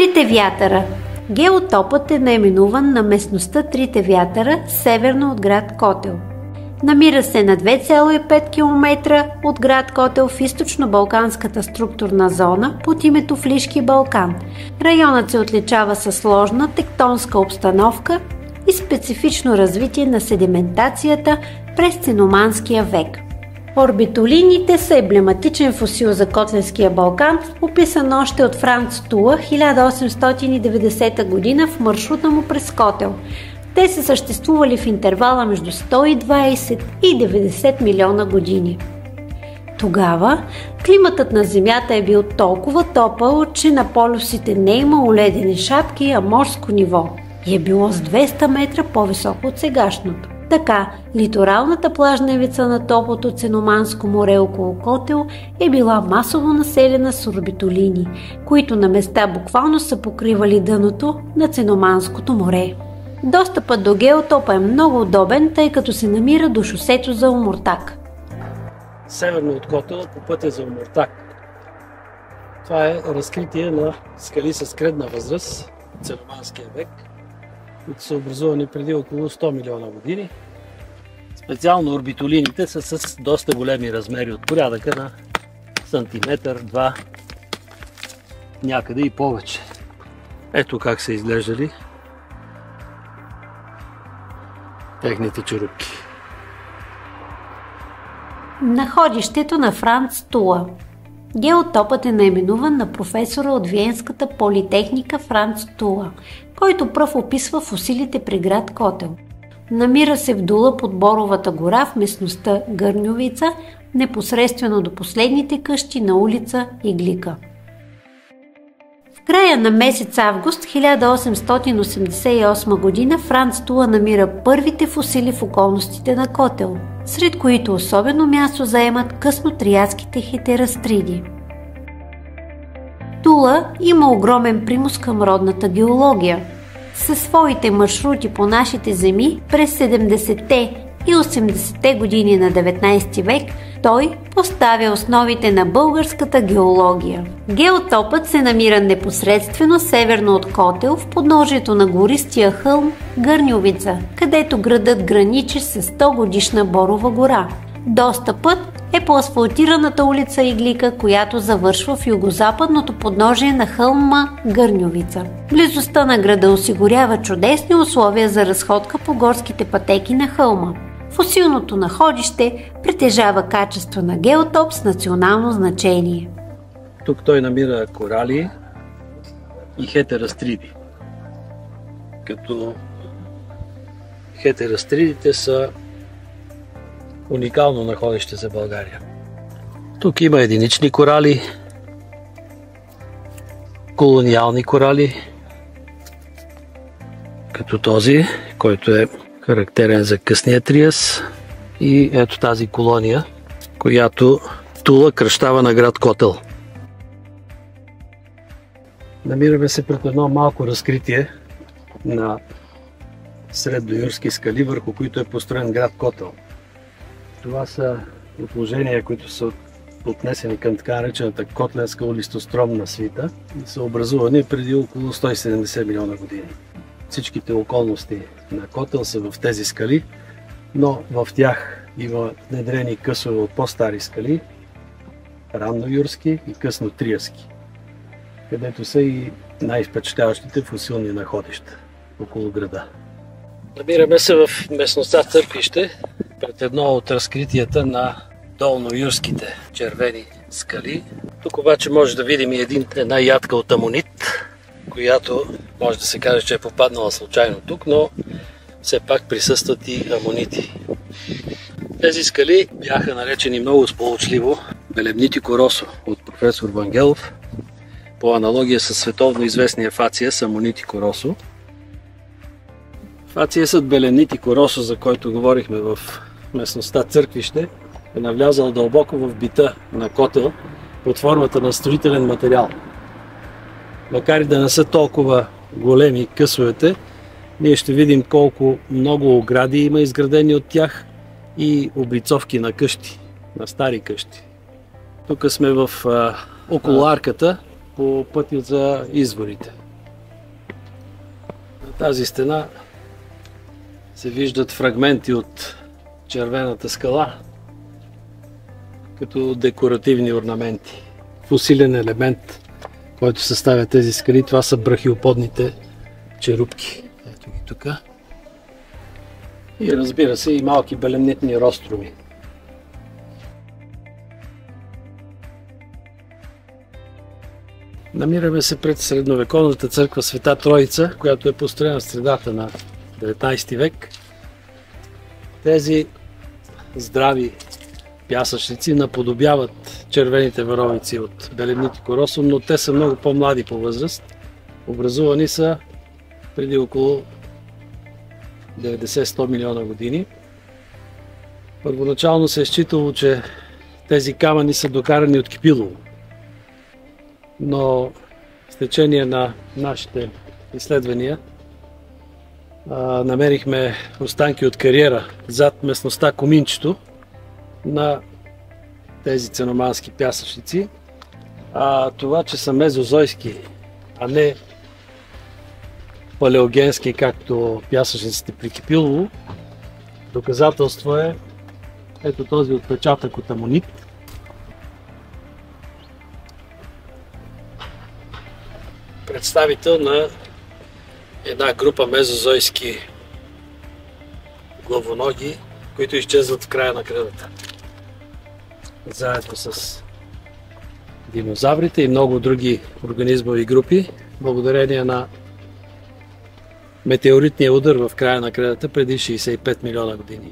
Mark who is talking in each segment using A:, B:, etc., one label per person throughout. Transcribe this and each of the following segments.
A: Трите вятъра. Геотопът е наименуван на местността Трите вятъра, северно от град Котел. Намира се на 2,5 км от град Котел в източно-балканската структурна зона под името Флишки Балкан. Районът се отличава със сложна тектонска обстановка и специфично развитие на седиментацията през Ценоманския век. Орбитолините са емблематичен фосил за Котленския Балкан, описан още от Франц Тула 1890 г. в маршрута му през Котел. Те са съществували в интервала между 120 и 90 милиона години. Тогава климатът на Земята е бил толкова топъл, че на полюсите не е имало ледени шапки, а морско ниво и е било с 200 метра по-високо от сегашното. Така, литоралната плажна ивица на топлото Ценоманско море около Котел е била масово населена с орбитолини, които на места буквално са покривали дъното на Ценоманското море. Достъпът до геотопа е много удобен, тъй като се намира до шосето за Омуртаг.
B: Северно от Котел по пътя за Омуртаг. Това е разкритие на скали с кредна възраст от Ценоманския век, които са образувани преди около 100 милиона години. Специално орбитолините са с доста големи размери, от порядъка на сантиметър, два, някъде и повече. Ето как са изглеждали техните черупки.
A: Находището на Франц Тула. Геотопът е наименуван на професора от Виенската политехника Франц Тула, който пръв описва фосилите при град Котел. Намира се в Дула под Боровата гора в местността Гърньовица, непосредствено до последните къщи на улица Иглика. В края на месец август 1888 г. Франц Тула намира първите фосили в околностите на Котел, сред които особено място заемат къснотриадските хетерастриди. Тула има огромен принос към родната геология. Със своите маршрути по нашите земи през 70-те и 80-те години на 19 век той поставя основите на българската геология. Геотопът се намира непосредствено северно от Котел в подножието на гористия хълм Гърньовица, където градът граничи с 100 годишна Борова гора. Достъпът е по асфалтираната улица Иглика, която завършва в югозападното подножие на хълма Гърньовица. Близостта на града осигурява чудесни условия за разходка по горските пътеки на хълма. Фосилното находище притежава качество на геотоп с национално значение.
B: Тук той намира корали и хетерастриди. Като хетерастридите са уникално находище за България. Тук има единични корали, колониални корали, като този, който е характерен за късния триас, и ето тази колония, която Тула кръщава на град Котел. Намираме се пред едно малко разкритие на средноюрски скали, върху които е построен град Котел. Това са отложения, които са отнесени към така наречената Котленска улистостромна свита и са образувани преди около 170 милиона години. Всичките околности на Котел са в тези скали, но в тях има внедрени късове от по-стари скали, ранноюрски и къснотриаски, където са и най-впечатляващите фосилни находища около града. Намираме се в местността Църквище, пред едно от разкритията на долноюрските червени скали. Тук обаче може да видим и една ядка от амонит, която може да се каже, че е попаднала случайно тук, но все пак присъстват и амонити. Тези скали бяха наречени много сполучливо Белемнитико Росо от професор Вангелов, по аналогия с световно известния фациес Амонитико Росо. Фациесът Белемнитико Росо, за който говорихме в местността Църквище, е навлязал дълбоко в бита на Котел под формата на строителен материал. Макар и да не са толкова големи късовете, ние ще видим колко много огради има изградени от тях и облицовки на къщи, на стари къщи. Тук сме около арката по пътя за изворите. тази стена се виждат фрагменти от червената скала като декоративни орнаменти. Усилен елемент, който съставя тези скали, това са брахиоподните черупки. Ето ги тук. И разбира се, и малки белемнитни ростроми. Намираме се пред средновековната църква Света Троица, която е построена в средата на 19 век. Тези здрави пясъчници наподобяват червените варовици от белемнити коросум, но те са много по-млади по възраст. Образувани са преди около 90-100 милиона години. Първоначално се е считало, че тези камъни са докарани от Кипилово. Но с течение на нашите изследвания намерихме останки от кариера зад местността Коминчето на тези ценомански пясъчници. Това, че са мезозойски, а не палеогенски, както пясъчниците при Кипилово, доказателство е ето този отпечатък от амонит. Представител на една група мезозойски главоноги, които изчезват в края на кръвата. Заедно с динозаврите и много други организмови групи, благодарение на метеоритния удар в края на кръвата преди 65 милиона години.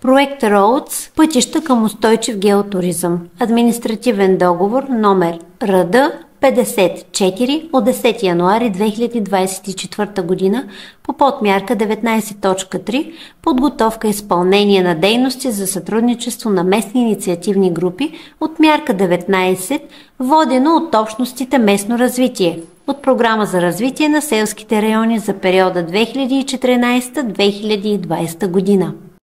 A: Проект Roads – пътища към устойчив геотуризъм. Административен договор номер РД 54 от 10 януари 2024 година по подмярка 19.3 подготовка и изпълнение на дейности за сътрудничество на местни инициативни групи от мярка 19, водено от общностите местно развитие, от Програма за развитие на селските райони за периода 2014-2020 година.